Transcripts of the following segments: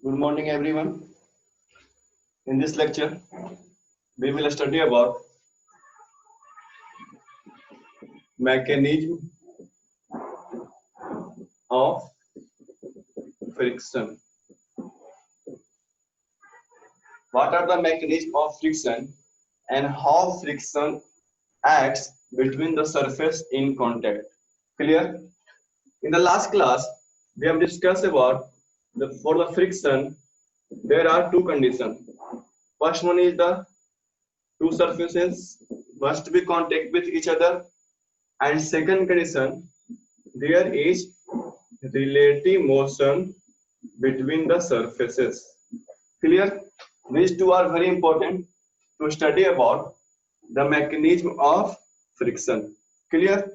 Good morning, everyone. In this lecture, we will study about mechanism of friction. What are the mechanisms of friction and how friction acts between the surface in contact? Clear? In the last class, we have discussed about for the friction, there are two conditions. First one is the two surfaces must be contact with each other, and second condition, there is relative motion between the surfaces. Clear? These two are very important to study about the mechanism of friction. Clear?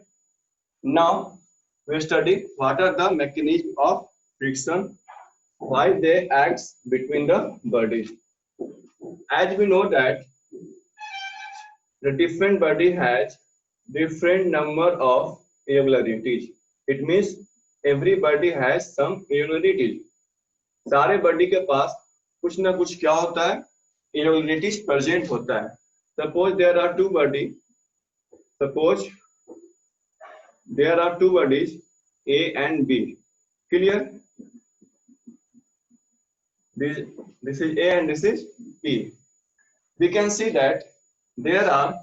Now we study what are the mechanism of friction, why they act between the bodies. As we know that the different body has different number of irregularities. It means every body has some irregularities. सारे body के पास कुछ ना कुछ क्या होता है, irregularities present होता है. Suppose there are two bodies A and B. Clear? This is A and this is B. We can see that there are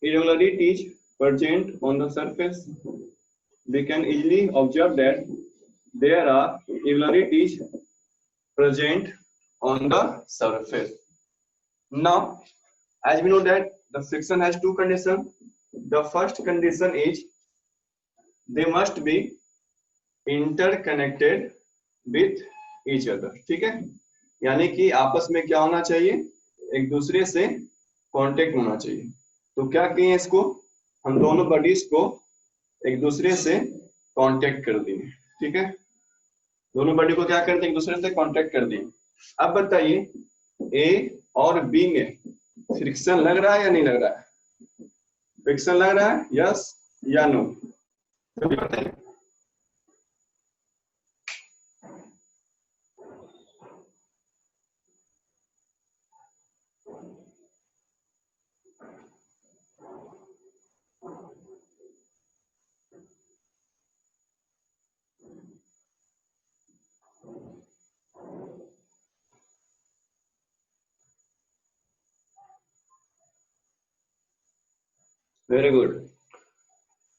irregularities present on the surface. We can easily observe that there are irregularities present on the surface. Now, as we know that the friction has two conditions. The first condition is they must be interconnected with each other. ठीक है, यानी कि आपस में क्या होना चाहिए, एक दूसरे से कांटेक्ट होना चाहिए. तो क्या कहें इसको, हम दोनों बॉडीज को एक दूसरे से कांटेक्ट कर दिए. ठीक है, दोनों बॉडी को क्या करते हैं, एक दूसरे से कांटेक्ट कर दिए. अब बताइए ए और बी में फ्रिक्शन लग रहा है या नहीं लग रहा है? फ्रिक्शन लग रहा है, यस या नो? तो बताइए. वेरी गुड,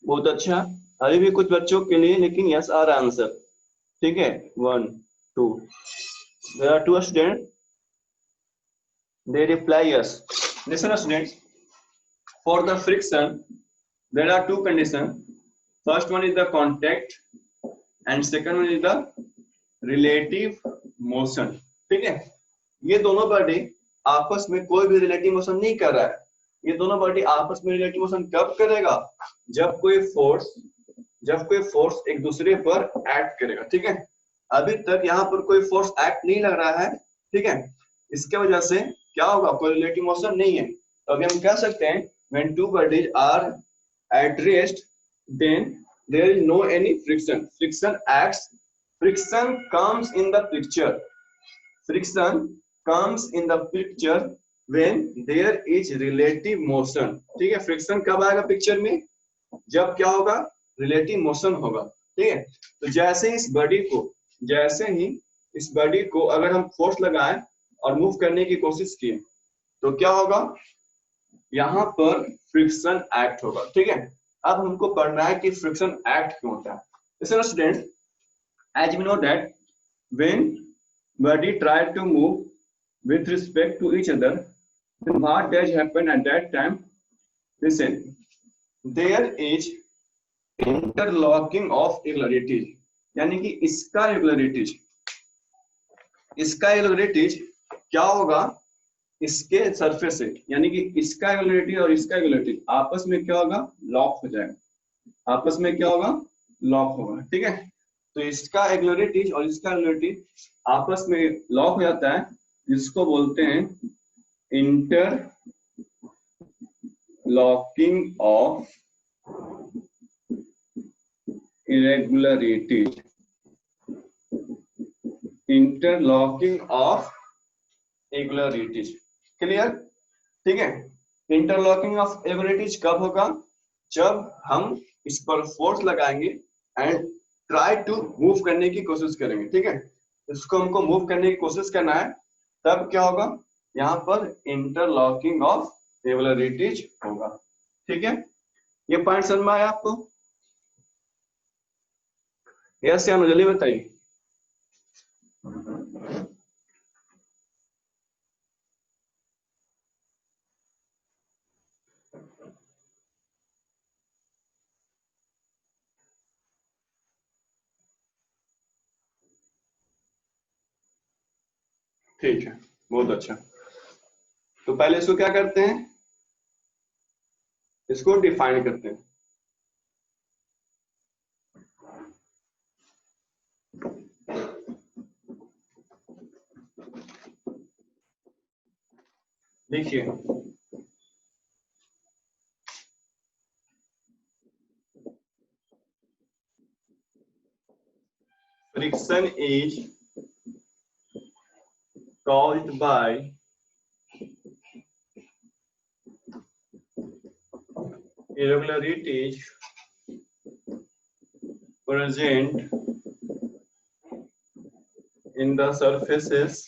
बहुत अच्छा. अभी भी कुछ बच्चों के लिए लेकिन यस आर आंसर. ठीक है, 1 2 there are two student, they reply yes. Listen students, for the friction there are two conditions. First one is the contact and second one is the relative motion. ठीक है, ये दोनों body आपस में कोई भी रिलेटिव मोशन नहीं कर रहा है. ये दोनों बॉडी आपस में रिलेटिव मोशन कब करेगा, जब कोई फोर्स एक दूसरे पर एक्ट करेगा. ठीक है, अभी तक यहाँ पर कोई फोर्स एक्ट नहीं लग रहा है. ठीक है, इसके वजह से क्या होगा, कोई रिलेटिव मोशन नहीं है. तो अभी हम कह सकते हैं when two bodies are at rest then there is no any friction. Friction acts, friction comes in the picture. Friction comes in the picture when there is relative motion. ठीक है, फ्रिक्शन कब आएगा पिक्चर में, जब क्या होगा, relative motion होगा. ठीक है, तो जैसे ही इस बॉडी को अगर हम फोर्स लगाएं और मूव करने की कोशिश किए तो क्या होगा, यहाँ पर फ्रिक्शन एक्ट होगा. ठीक है, अब हमको पढ़ना है कि फ्रिक्शन एक्ट क्यों होता है. Listen students, as we know that when body try to move with respect to each other, then what does happen at that time? Listen, there is interlocking of irregularities. यानी कि इसका irregularities क्या होगा, इसके surface से, यानी कि इसका irregularity और इसका irregularity आपस में क्या होगा, लॉक हो जाएगा. आपस में क्या होगा, लॉक होगा. ठीक है, तो इसका irregularity और इसका irregularity आपस में लॉक हो जाता है, जिसको बोलते हैं interlocking of irregularities. Interlocking of equalities. Clear? ठीक है। इंटरलॉकिंग ऑफ इक्वलिटीज कब होगा? जब हम इस पर फोर्स लगाएंगे एंड ट्राई टू मूव करने की कोशिश करेंगे। ठीक है, इसको हमको मूव करने की कोशिश करना है, तब क्या होगा? यहाँ पर इंटरलॉकिंग ऑफ इक्वलिटीज होगा। ठीक है, ये पॉइंट समझ में आया आपको? यस या नो, जल्दी बताइए। ठीक है, बहुत अच्छा। तो पहले इसको क्या करते हैं? इसको डिफाइन करते हैं। देखिए, friction is caused by irregularities present in the surfaces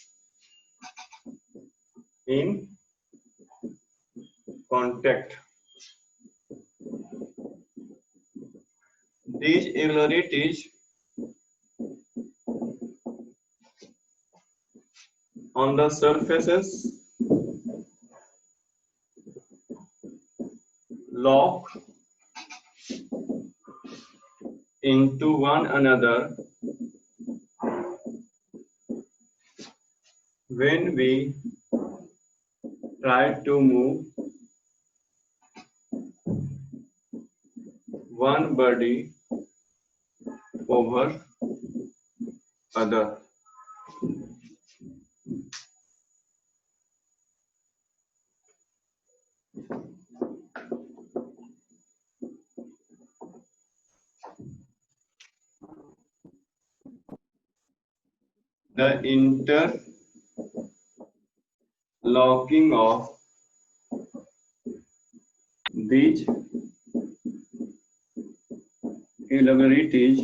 in contact. These irregularities on the surfaces lock into one another when we try to move one body over other. The interlocking of these irregularities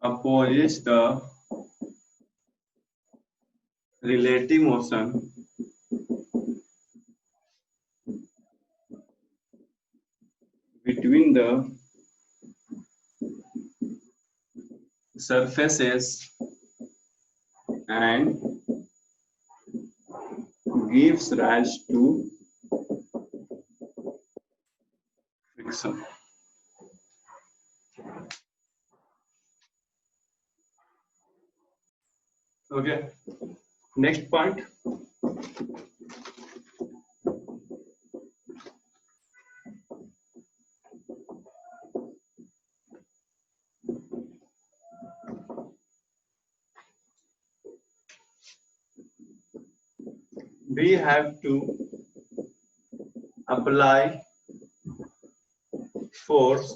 opposes the relative motion between the surfaces and gives rise to friction. Okay, next point. We have to apply force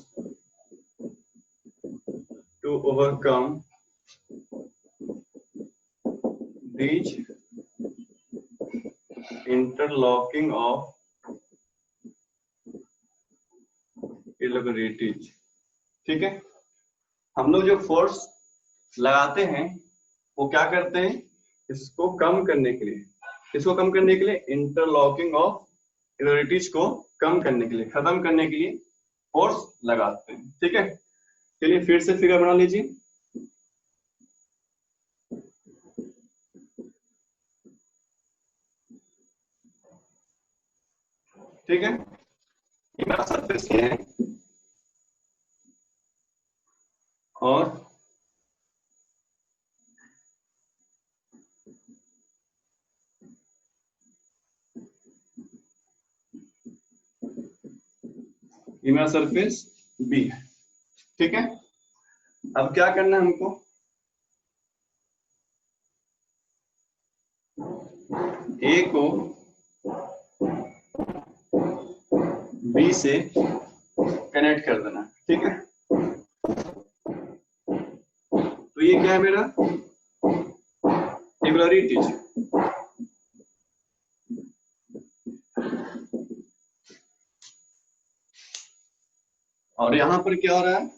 to overcome these interlocking of irregularities. ठीक है, हम लोग जो force लगाते हैं वो क्या करते हैं? इसको कम करने के लिए, इसको कम करने के लिए, इंटरलॉकिंग ऑफ इरेगुलरिटीज को कम करने के लिए, खत्म करने के लिए फोर्स लगाते हैं। ठीक है, चलिए फिर से फिगर बना लीजिए। ठीक है, ये मेरा सरफेस है और ये मेरा सरफेस बी है। ठीक है, अब क्या करना है हमको? ए को बी से कनेक्ट कर देना। ठीक है, क्या है मेरा? irregularities। और यहां पर क्या हो रहा है?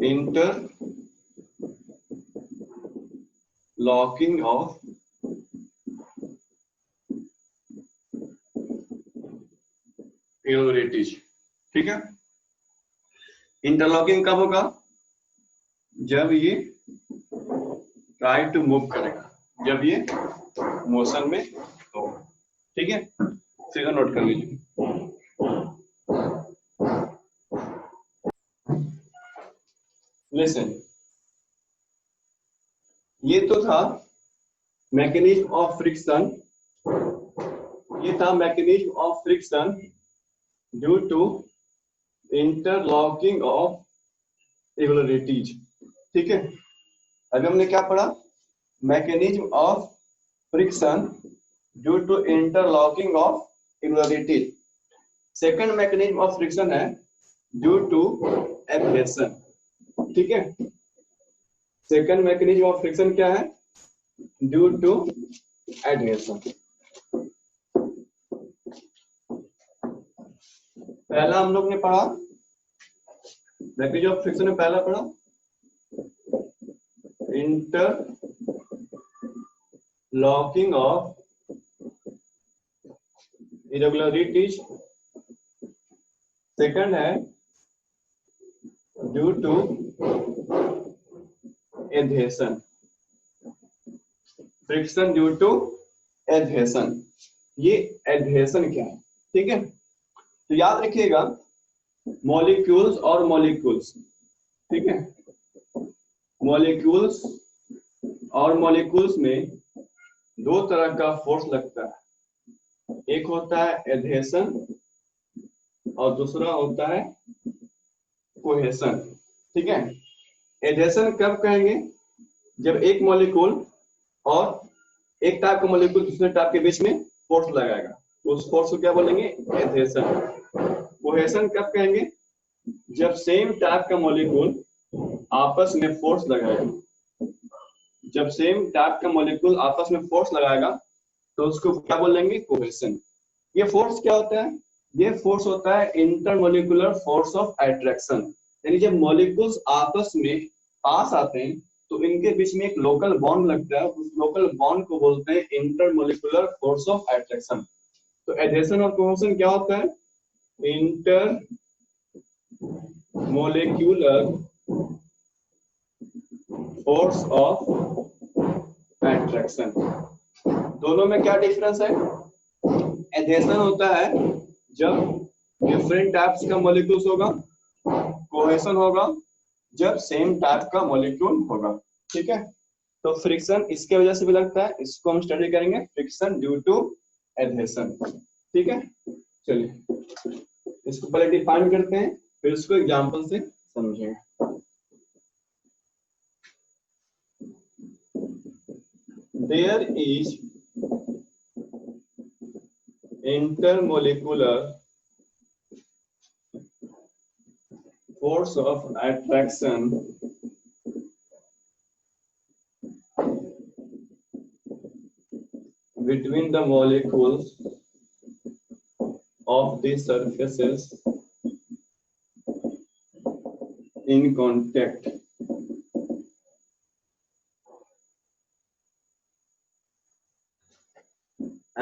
interlocking of irregularities। ठीक है, इंटरलॉकिंग कब होगा? जब ये ट्राई टू मूव करेगा, जब ये मोशन में होगा। ठीक है, फिगर नोट कर लीजिए। लिसन, ये तो था मैकेनिज्म ऑफ फ्रिक्शन, ये था mechanism of friction due to interlocking of irregularities। ठीक है, अभी हमने क्या पढ़ा? Mechanism of friction due to interlocking of irregularities। Second mechanism of friction है ड्यू टू एडहेशन। ठीक है, सेकंड मैकेनिज्म ऑफ फ्रिक्शन क्या है? Due to adhesion. पहला हम लोग ने पढ़ा मैकेनिज्म ऑफ फ्रिक्शन में, पहला पढ़ा इंटरलॉकिंग ऑफ irregularities। सेकंड है due to adhesion, friction due to adhesion. ये एडहेशन क्या है? ठीक है, तो याद रखिएगा मॉलिक्यूल्स और मॉलिक्यूल्स। ठीक है, मॉलिक्यूल्स और मॉलिक्यूल्स में दो तरह का फोर्स लगता है, एक होता है एडहेशन और दूसरा होता है कोहेशन। ठीक है, एडहेशन कब कहेंगे? जब एक मॉलिक्यूल और एक टाइप का मॉलिक्यूल दूसरे टाइप के बीच में फोर्स लगाएगा, तो उस फोर्स को क्या बोलेंगे? एडहेशन। कोहेशन कब कहेंगे? जब सेम टाइप का मॉलिक्यूल आपस में फोर्स लगाएगा, जब सेम टाइप का मॉलिक्यूल आपस में फोर्स लगाएगा तो उसको क्या बोलेंगे? कोहेशन। ये फोर्स क्या होता है? ये फोर्स होता है इंटरमोलिकुलर फोर्स ऑफ अट्रैक्शन। यानी जब मॉलिक्यूल्स आपस में पास आते हैं तो इनके बीच में एक लोकल बॉन्ड लगता है, उस लोकल बॉन्ड को बोलते हैं इंटरमोलिकुलर फोर्स ऑफ अट्रैक्शन। तो एडहेशन और कोहेशन क्या होता है? Intermolecular force of attraction. दोनों में क्या डिफरेंस है? एडहेशन होता है जब डिफरेंट टाइप्स का मॉलिक्यूल्स होगा, कोहेशन होगा जब सेम टाइप का मॉलिक्यूल होगा। ठीक है, तो फ्रिक्शन इसके वजह से भी लगता है, इसको हम स्टडी करेंगे, फ्रिक्शन ड्यू टू एडहेशन। ठीक है, चलिए इसको पहले डिफाइन करते हैं, फिर इसको एग्जांपल से समझेंगे। There is intermolecular force of attraction between the molecules of the surfaces in contact.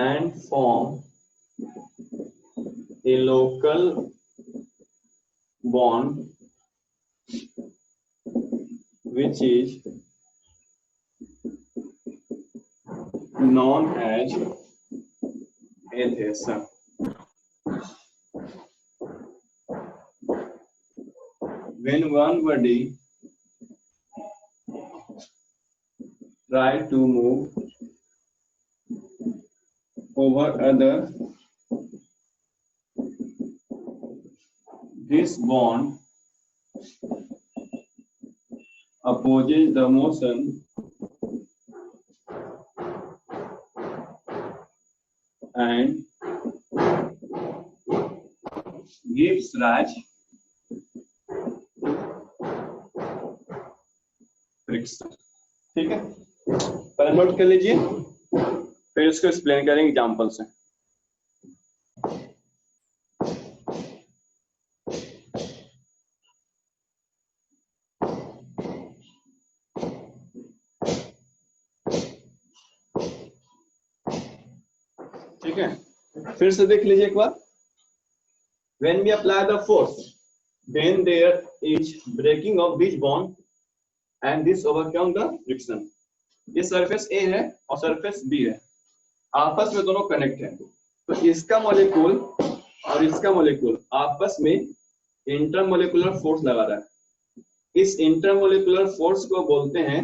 And form a local bond which is known as adhesion. When one body tries to move over other, this bond opposes the motion and gives rise friction. ठीक है, पहले note कर लीजिए, फिर इसको explain करेंगे example से। ठीक है, फिर से देख लीजिए एक बार। When we apply the force, then there is breaking of this bond and this overcome the friction. ये सरफेस A है और सरफेस B है, आपस में दोनों कनेक्ट है, तो इसका मॉलिक्यूल और इसका मॉलिक्यूल आपस में इंटरमोलिकुलर फोर्स लगा रहा है। इस इंटरमोलिकुलर फोर्स को बोलते हैं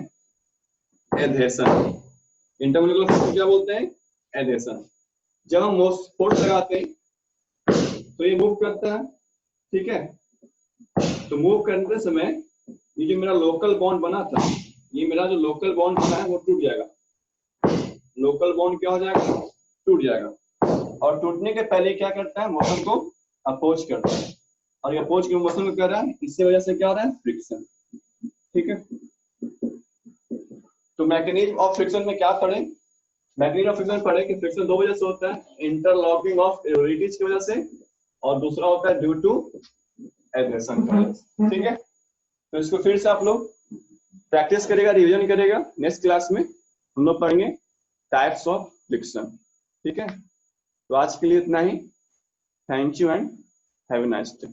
एडहेशन। इंटरमोलिकुलर फोर्स को क्या बोलते हैं? एडहेशन। जब हम फोर्स लगाते हैं तो ये मूव करता है, ठीक है, तो मूव करते समय ये जो मेरा लोकल बॉन्ड बना था, ये मेरा जो लोकल बॉन्ड बना है वो टूट जाएगा। लोकल बॉन्ड क्या हो जाएगा? टूट जाएगा। और टूटने के पहले क्या करता है? मोशन को अपोज करता है, और ये अपोज के मोशन को कर रहा है, इससे वजह से क्या हो रहा है? फ्रिक्शन। ठीक है, तो मैकेनिज्म ऑफ फ्रिक्शन में क्या पढ़े? मैकेनिज्म ऑफ फ्रिक्शन पढ़े कि फ्रिक्शन दो वजह से होता है, इंटरलॉकिंग ऑफ रिलेटिव्स की वजह से, और दूसरा होता है ड्यू टू एडहेशन की वजह से। ठीक है, तो इसको फिर से आप लोग प्रैक्टिस करेगा, रिवीजन करेगा। नेक्स्ट क्लास में हम लोग पढ़ेंगे टाइप्स ऑफ फ्रिक्शन। ठीक है, तो आज के लिए इतना ही। Thank you and have a nice day.